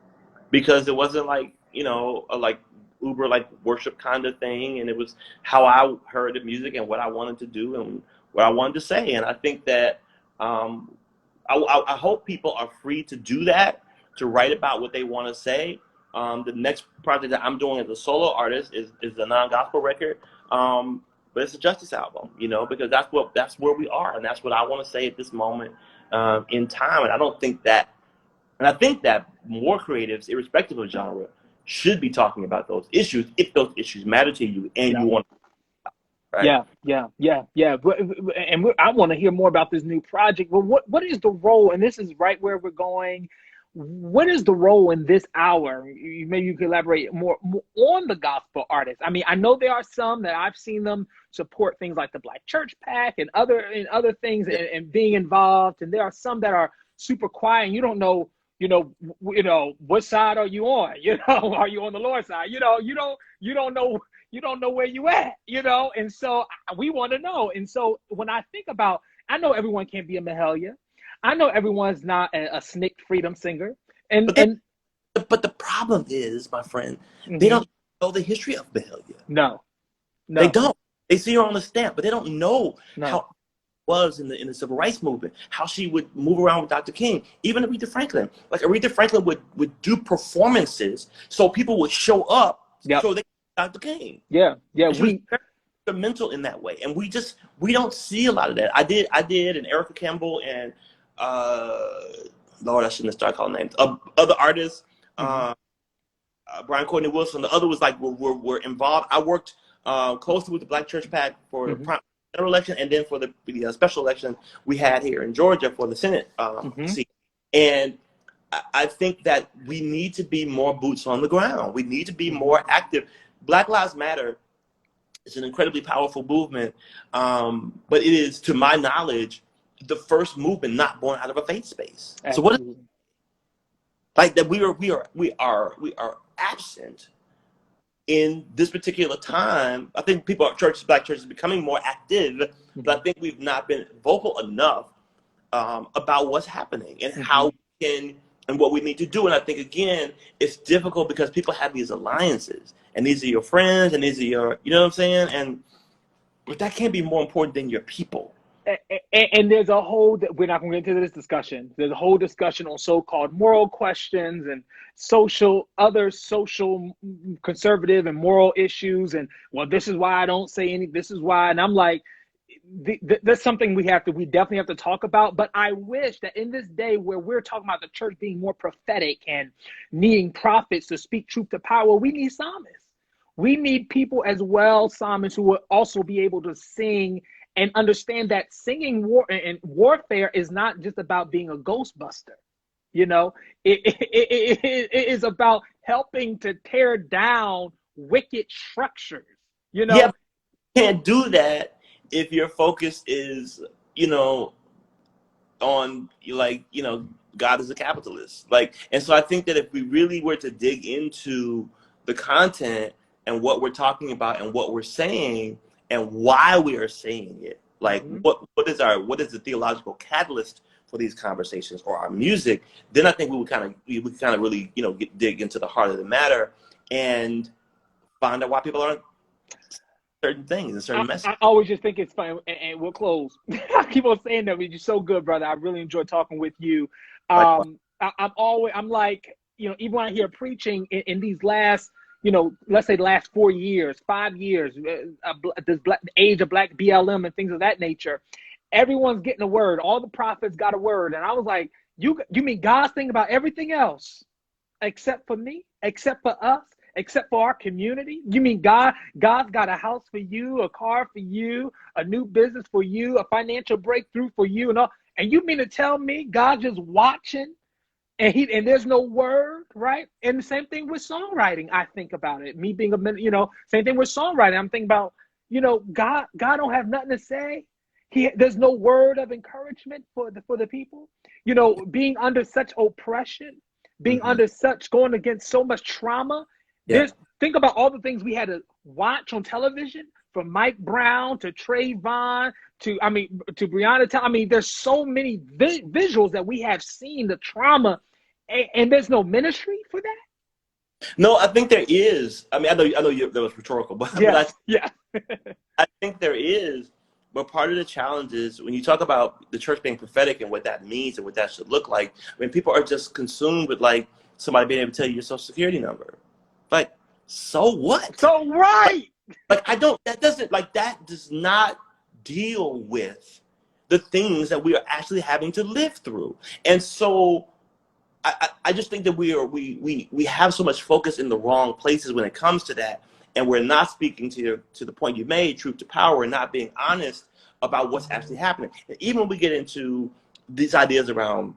because it wasn't like, you know, like uber like worship kind of thing, and it was how I heard the music and what I wanted to do and what I wanted to say. And I think that I hope people are free to do that, to write about what they want to say. The next project that I'm doing as a solo artist is a non-gospel record, but it's a justice album, you know, because that's where we are, and that's what I want to say at this moment in time. And I think that more creatives, irrespective of genre, should be talking about those issues if those issues matter to you and you want to. Right? Yeah. And I want to hear more about this new project. But what is the role? And this is right where we're going. What is the role in this hour? Maybe you can elaborate more on the gospel artists. I mean, I know there are some that I've seen them support things like the Black Church PAC and other things and being involved. And there are some that are super quiet, and you don't know. You know, what side are you on? You know, are you on the Lord's side? You know, you don't know where you at, you know? And so we want to know. And so when I think about, I know everyone can't be a Mahalia. I know everyone's not a SNCC freedom singer. But the problem is, my friend, they don't know the history of Mahalia. No. They don't. They see her on the stamp, but they don't know how was in the civil rights movement, how she would move around with Dr. King, even Aretha Franklin. Like, Aretha Franklin would do performances so people would show up so they could see Dr. King. Yeah. She was very instrumental in that way, and we don't see a lot of that. I did, and Erica Campbell and Lord, I shouldn't have started calling names. Other artists, Brian Courtney Wilson. The other was like were involved. I worked closely with the Black Church PAC for the general election, and then for the special election we had here in Georgia for the Senate seat. And I think that we need to be more boots on the ground. We need to be more active. Black Lives Matter is an incredibly powerful movement, but it is, to my knowledge, the first movement not born out of a faith space. Absolutely. So what is, like that we are absent in this particular time. I think black churches are becoming more active, but I think we've not been vocal enough about what's happening and how we can and what we need to do. And I think, again, it's difficult because people have these alliances, and these are your friends, and these are your, you know what I'm saying? But that can't be more important than your people. And there's a whole, we're not going to get into this discussion. There's a whole discussion on so-called moral questions and other social conservative and moral issues. And, well, this is why I don't say any, this is why. And I'm like, that's something we definitely have to talk about. But I wish that in this day where we're talking about the church being more prophetic and needing prophets to speak truth to power, we need psalmists. We need people as well, psalmists, who will also be able to sing and understand that singing warfare is not just about being a ghostbuster. You know, it is about helping to tear down wicked structures. You know, you can't do that if your focus is, on God is a capitalist. And so I think that if we really were to dig into the content and what we're talking about and what we're saying and why we are saying it, what is the theological catalyst for these conversations or our music, then I think we would kind of really dig into the heart of the matter and find out why people aren't certain things and certain messages. I always just think it's fun, and we'll close. I keep on saying that, but you're so good, brother. I really enjoy talking with you. I'm like, even when I hear preaching in these last, let's say the last 4 years, 5 years, this age of Black BLM and things of that nature, everyone's getting a word. All the prophets got a word. And I was like, you mean God's thinking about everything else except for me, except for us, except for our community? You mean God's got a house for you, a car for you, a new business for you, a financial breakthrough for you, and all? And you mean to tell me God's just watching and there's no word, right? And the same thing with songwriting. I think about it. Me being same thing with songwriting. I'm thinking about, God don't have nothing to say. There's no word of encouragement for the people. Being under such oppression, being under going against so much trauma. Think about all the things we had to watch on television, from Mike Brown to Trayvon to Breonna. There's so many visuals that we have seen, the trauma, and there's no ministry for that. No, I think there is. I know that was rhetorical, but I think there is. But part of the challenge is when you talk about the church being prophetic and what that means and what that should look like, people are just consumed with somebody being able to tell you your social security number. So what? So right. That does not deal with the things that we are actually having to live through. And so I just think that we have so much focus in the wrong places when it comes to that. And we're not speaking to the point you made, truth to power, and not being honest about what's actually happening. And even when we get into these ideas around,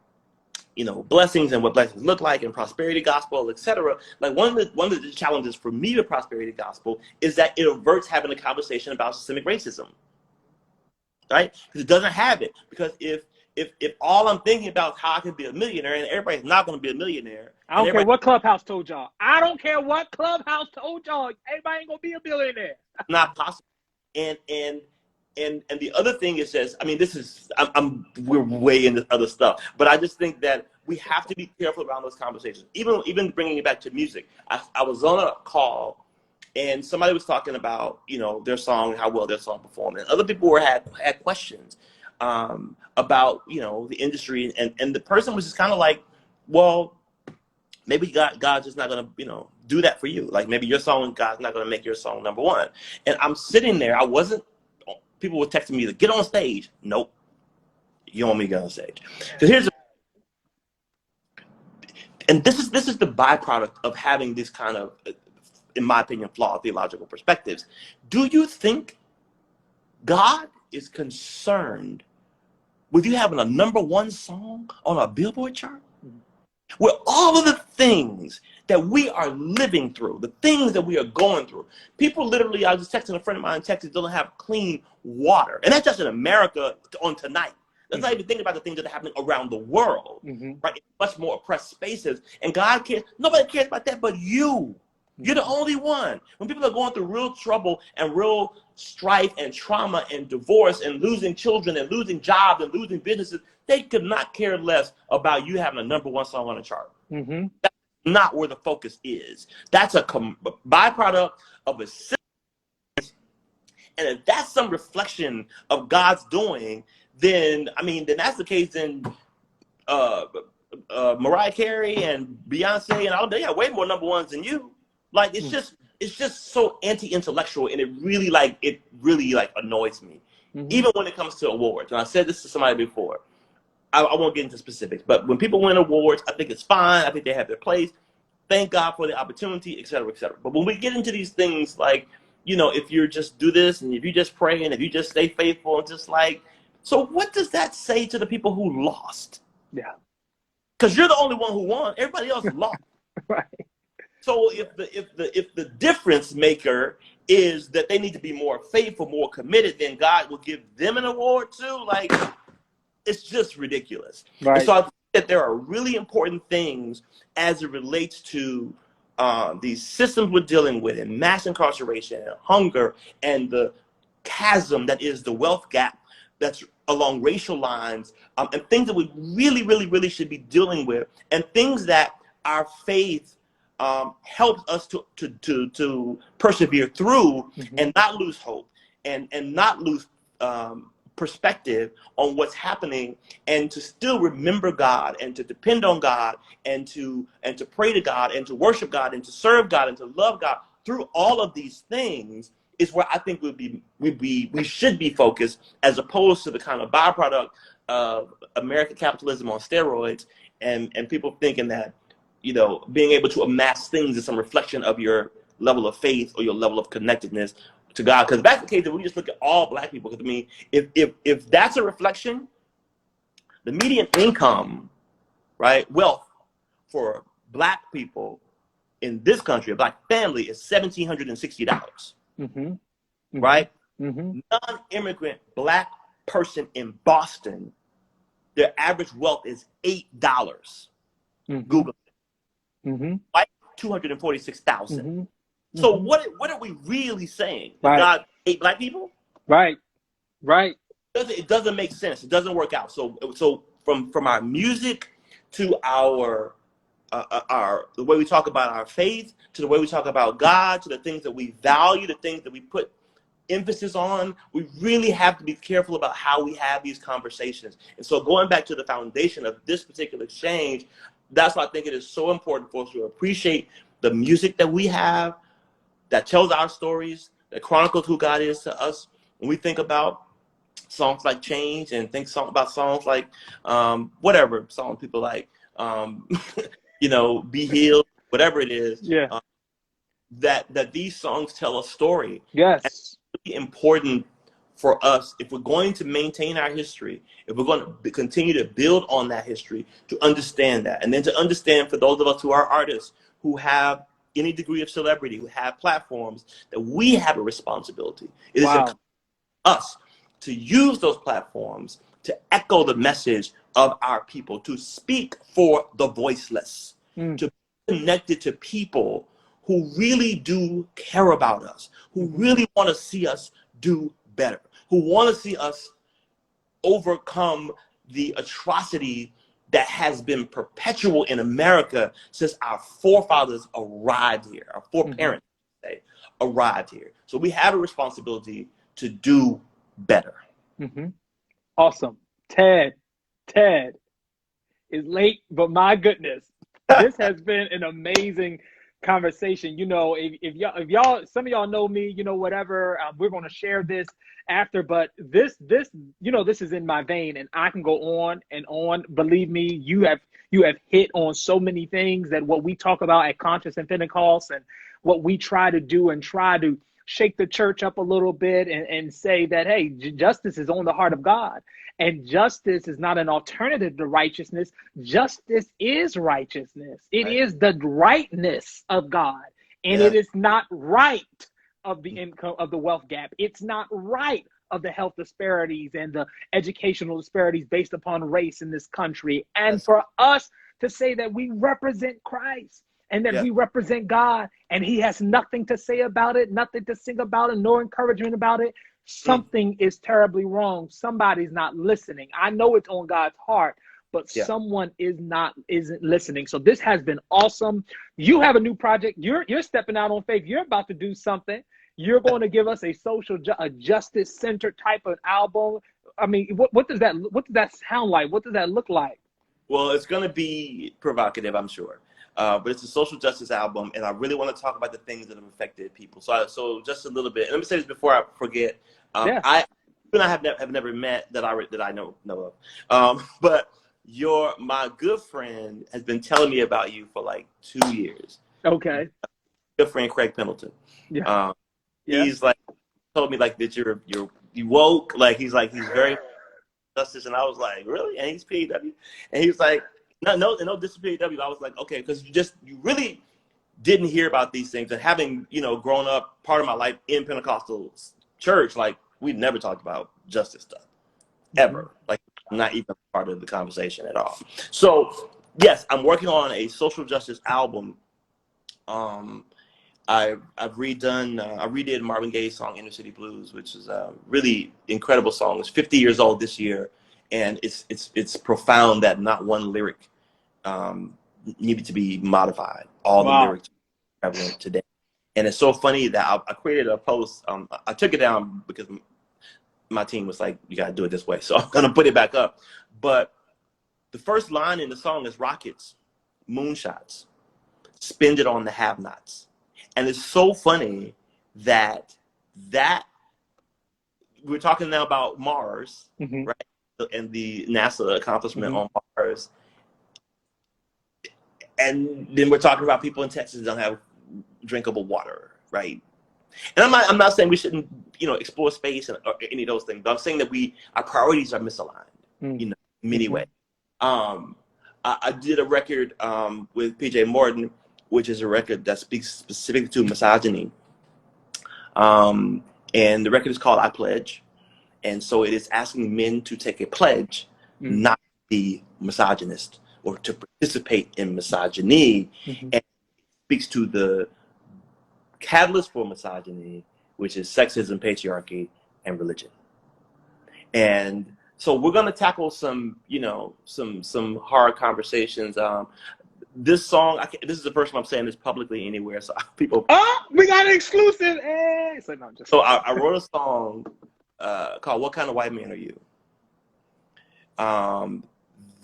blessings and what blessings look like and prosperity gospel, etc. One of the challenges for me with prosperity gospel is that it averts having a conversation about systemic racism, right? Because it doesn't have it. Because if all I'm thinking about is how I can be a millionaire, and everybody's not going to be a millionaire. I don't care what Clubhouse told y'all. I don't care what Clubhouse told y'all. Everybody ain't going to be a billionaire. Not possible. And the other thing is just, we're way into other stuff, but I just think that we have to be careful around those conversations. Even bringing it back to music. I was on a call and somebody was talking about, their song, how well their song performed. And other people had questions about, the industry. And the person was just kind of like, well, maybe God's just not going to, do that for you. Like maybe your song, God's not going to make your song number one. And I'm sitting there. People were texting me to get on stage. Nope. You don't want me to get on stage. Because this is the byproduct of having this kind of, in my opinion, flawed theological perspectives. Do you think God is concerned with you having a number one song on a Billboard chart? Where all of the things that we are living through, the things that we are going through, people literally, I was just texting a friend of mine in Texas, don't have clean water. And that's just in America on tonight. Let's not even think about the things that are happening around the world, right? In much more oppressed spaces. And God cares, nobody cares about that but you. You're the only one. When people are going through real trouble and real strife and trauma and divorce and losing children and losing jobs and losing businesses, they could not care less about you having a number one song on the chart. That's not where the focus is. That's a byproduct of a system. And if that's some reflection of God's doing, then that's the case. Then Mariah Carey and Beyonce and all, they got way more number ones than you. Like it's just so anti-intellectual, and it really annoys me. Even when it comes to awards. And I said this to somebody before. I won't get into specifics, but when people win awards, I think it's fine. I think they have their place. Thank God for the opportunity, et cetera, et cetera. But when we get into these things like, if you just do this and if you just pray and if you just stay faithful, and just like, so what does that say to the people who lost? Yeah. Because you're the only one who won. Everybody else lost. Right. So if the difference maker is that they need to be more faithful, more committed, then God will give them an award too. Like, it's just ridiculous. Right. And so I think that there are really important things as it relates to these systems we're dealing with, and mass incarceration and hunger and the chasm that is the wealth gap that's along racial lines, and things that we really, really, really should be dealing with, and things that our faith helps us to persevere through, and not lose hope, and not lose perspective on what's happening, and to still remember God, and to depend on God, and to pray to God, and to worship God, and to serve God, and to love God through all of these things, is where I think we should be focused, as opposed to the kind of byproduct of American capitalism on steroids, and people thinking that being able to amass things is some reflection of your level of faith or your level of connectedness to God. Because if that's the case, then we just look at all Black people. Because if that's a reflection, the median income, right, wealth for Black people in this country, a Black family, is $1,760. Right? Non-immigrant Black person in Boston, their average wealth is $8. Google it. Like 246,000. So what are we really saying? Right. God hate Black people? Right. It doesn't make sense. It doesn't work out. So from our music to our the way we talk about our faith, to the way we talk about God, to the things that we value, the things that we put emphasis on, we really have to be careful about how we have these conversations. And so going back to the foundation of this particular exchange, that's why I think it is so important for us to appreciate the music that we have, that tells our stories, that chronicles who God is to us. When we think about songs like Change, and think about songs like whatever songs people like, Be Healed, whatever it is, that these songs tell a story. Yes. And it's really important for us, if we're going to maintain our history, if we're going to continue to build on that history, to understand that. And then to understand, for those of us who are artists, who have any degree of celebrity, who have platforms, that we have a responsibility. It is us to use those platforms to echo the message of our people, to speak for the voiceless, to be connected to people who really do care about us, who really want to see us do better, who want to see us overcome the atrocity that has been perpetual in America since our forefathers arrived here, our foreparents arrived here. So we have a responsibility to do better. Awesome. Ted, it's late, but my goodness, this has been an amazing conversation. You know, if y'all, some of y'all know me, you know, whatever, we're going to share this after, but this, you know, this is in my vein, and I can go on and on. Believe me, you have hit on so many things that what we talk about at Conscious and Pentecost, and what we try to do, and try to shake the church up a little bit, and say that, hey, justice is on the heart of God. And justice is not an alternative to righteousness. Justice is righteousness. It Right. is the rightness of God. And Yeah. it is not right of the income, of the wealth gap. It's not right of the health disparities and the educational disparities based upon race in this country. And Yes. for us to say that we represent Christ, and that Yeah. we represent God, and he has nothing to say about it, nothing to sing about it, no encouragement about it, something is terribly wrong. Somebody's not listening. I know it's on God's heart, but Yeah. someone isn't listening. So this has been awesome. You have a new project. You're stepping out on faith. You're about to do something. You're going to give us a a justice centered type of album. I mean, what does that sound like? What does that look like? Well, it's going to be provocative, I'm sure. But it's a social justice album, and I really want to talk about the things that have affected people. So just a little bit. And let me say this before I forget. Yeah. You and I have never met that I know of. But my good friend has been telling me about you for like 2 years. Okay. Good friend Craig Pendleton. Yeah. He's like told me like that you woke, like he's very justice, and I was like, really? And he's PW, and he was like, no, this is PW. I was like, okay, because you really didn't hear about these things, and having grown up part of my life in Pentecostal church, like we never talked about justice stuff ever, like not even part of the conversation at all. So yes, I'm working on a social justice album. I redid Marvin Gaye's song "Inner City Blues," which is a really incredible song. It's 50 years old this year, and it's profound that not one lyric needed to be modified. All the lyrics are prevalent today, and it's so funny that I created a post. I took it down because my team was like, "You got to do it this way," so I'm gonna put it back up. But the first line in the song is "Rockets, moonshots, spend it on the have-nots." And it's so funny that we're talking now about Mars, right? And the NASA accomplishment on Mars. And then we're talking about people in Texas that don't have drinkable water, right? And I'm not saying we shouldn't, explore space or any of those things, but I'm saying that our priorities are misaligned, in many ways. I did a record with PJ Morton, which is a record that speaks specifically to misogyny. And the record is called I Pledge. And so it is asking men to take a pledge, not to be misogynist or to participate in misogyny. And it speaks to the catalyst for misogyny, which is sexism, patriarchy, and religion. And so we're going to tackle some hard conversations. This song, this is the first time I'm saying this publicly anywhere, so people. Oh, we got an exclusive! Hey! So I wrote a song called "What Kind of White Man Are You?"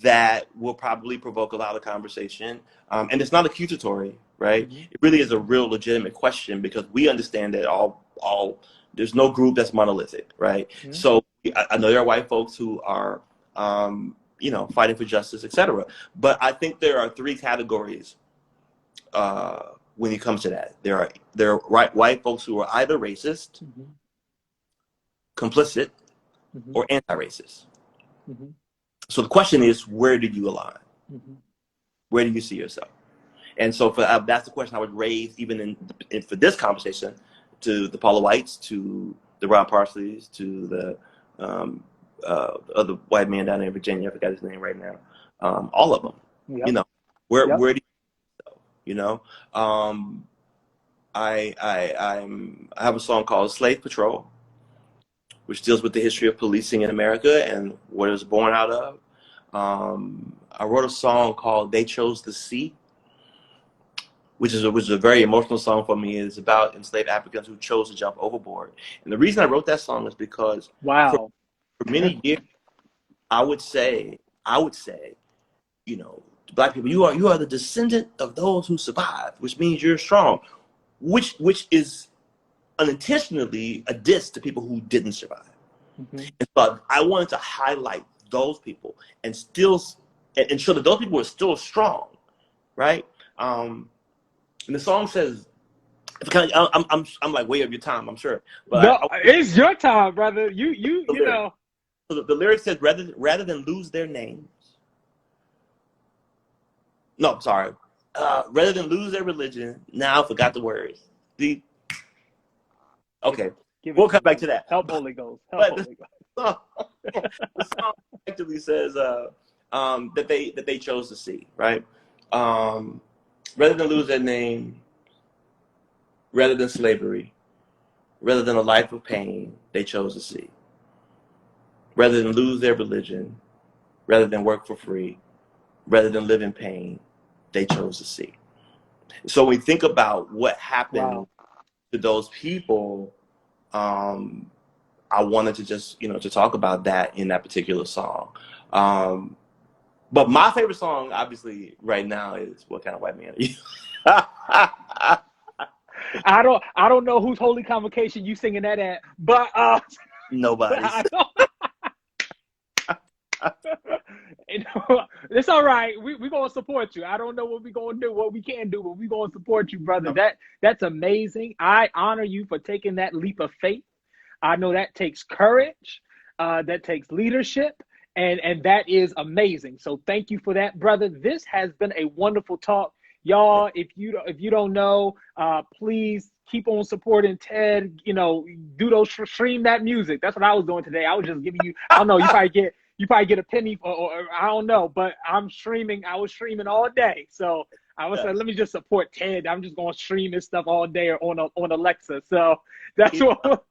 That will probably provoke a lot of conversation, and it's not accusatory, right? It really is a real legitimate question because we understand that all there's no group that's monolithic, right? So I know there are white folks who are fighting for justice, etc. But I think there are three categories when it comes to that. There are white folks who are either racist, complicit, or anti-racist. So the question is, where do you align? Where do you see yourself? And so that's the question I would raise even for this conversation to the Paula Whites, to the Rob Parsleys, to the other white man down there in Virginia. I forgot his name right now. All of them. Where do you I have a song called Slave Patrol, which deals with the history of policing in America and what it was born out of. I wrote a song called They Chose the Sea, which is a very emotional song for me. It's about enslaved Africans who chose to jump overboard. And the reason I wrote that song is because for many years, I would say, Black people, you are the descendant of those who survived, which means you're strong, which is unintentionally a diss to people who didn't survive. Mm-hmm. And so I wanted to highlight those people and still and show that those people are still strong, right? And the song says, I'm like way over your time, I'm sure, but No, it's your time, brother. You know. So the lyric says, rather than lose their names. No, I'm sorry. Rather than lose their religion, now I forgot the words. Okay, we'll come back to that. Help Holy Ghost. Help Holy Ghost. The song effectively says that they chose to see, right? Rather than lose their name, rather than slavery, rather than a life of pain, they chose to see. Rather than lose their religion, rather than work for free, rather than live in pain, they chose to see. So when we think about what happened to those people, I wanted to just, to talk about that in that particular song. But my favorite song, obviously, right now is "What Kind of White Man Are You?" I don't know whose holy convocation you singing that at, but nobody's. It's all right. We're gonna support you. I don't know what we're gonna do, what we can do, but we're gonna support you, brother. That's amazing. I honor you for taking that leap of faith. I know that takes courage, that takes leadership, and that is amazing. So thank you for that, brother. This has been a wonderful talk. Y'all, if you don't know, please keep on supporting Ted. Do those, stream that music. That's what I was doing today. I was just giving you, I don't know, you probably get a penny or I don't know, but I was streaming all day. So I was like, let me just support Ted. I'm just going to stream his stuff all day on Alexa. So that's what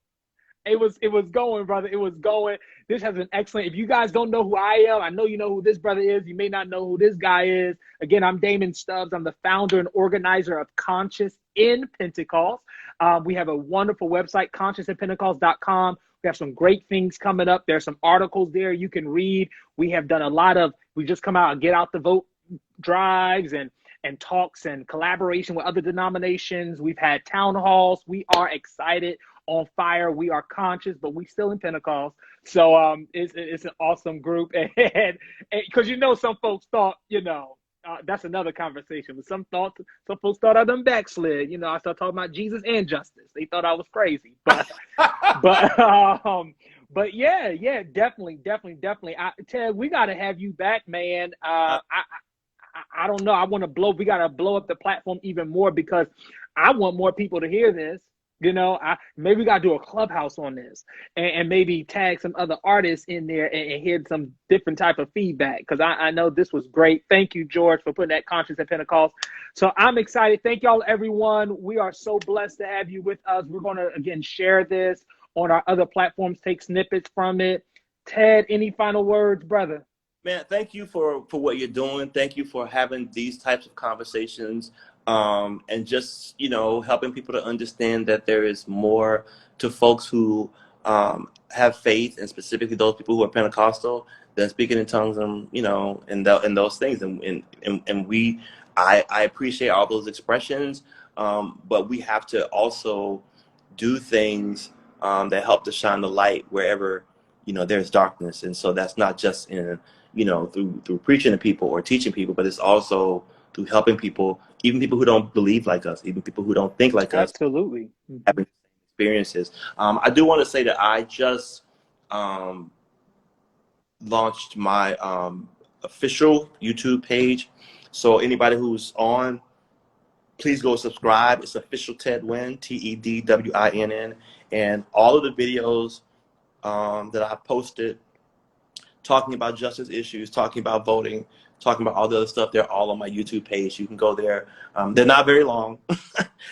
it was going, brother. It was going. This has been excellent. If you guys don't know who I am, I know you know who this brother is. You may not know who this guy is. Again, I'm Damon Stubbs. I'm the founder and organizer of Conscious in Pentecost. We have a wonderful website, consciousinpentecost.com. We have some great things coming up. There's some articles there you can read. We have done we just come out and get out the vote drives and talks and collaboration with other denominations. We've had town halls. We are excited, on fire. We are conscious, but we still in Pentecost. So it's an awesome group. And because some folks thought, that's another conversation. But some folks thought I done backslid. I started talking about Jesus and justice. They thought I was crazy. But but yeah, definitely. Ted, we gotta have you back, man. I don't know. We gotta blow up the platform even more because I want more people to hear this. Maybe we gotta do a clubhouse on this and maybe tag some other artists in there and hear some different type of feedback, because I know this was great. Thank you, George, for putting that Conscious at Pentecost. So I'm excited. Thank y'all, everyone. We are so blessed to have you with us. We're gonna again share this on our other platforms, take snippets from it. Ted, any final words, brother? Man, thank you for what you're doing. Thank you for having these types of conversations. And just, helping people to understand that there is more to folks who have faith, and specifically those people who are Pentecostal, than speaking in tongues and, and those things. And I appreciate all those expressions, but we have to also do things that help to shine the light wherever, there's darkness. And so that's not just in, through preaching to people or teaching people, but it's also through helping people, even people who don't believe like us, even people who don't think like us. Absolutely. Having experiences. I do want to say that I just launched my official YouTube page. So anybody who's on, please go subscribe. It's official Ted Winn, TEDWINN. And all of the videos that I posted talking about justice issues, talking about voting, talking about all the other stuff, they're all on my YouTube page. You can go there. They're not very long,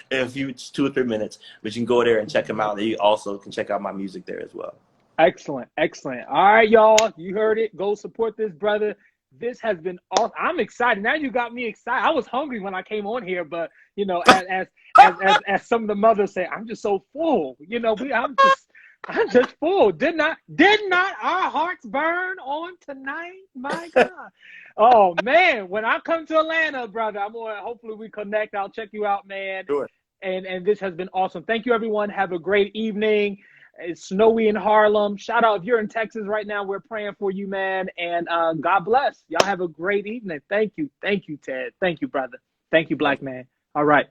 a few 2 or 3 minutes, but you can go there and check them out. And you also can check out my music there as well. Excellent. All right, y'all, you heard it. Go support this brother. This has been awesome. I'm excited. Now you got me excited. I was hungry when I came on here, but as some of the mothers say, I'm just so full. I'm just full. Did not our hearts burn on tonight? My God. Oh man, when I come to Atlanta, brother, hopefully we connect. I'll check you out, man. Sure. And this has been awesome. Thank you, everyone. Have a great evening. It's snowy in Harlem. Shout out if you're in Texas right now. We're praying for you, man. And God bless. Y'all have a great evening. Thank you. Thank you, Ted. Thank you, brother. Thank you, black man. All right.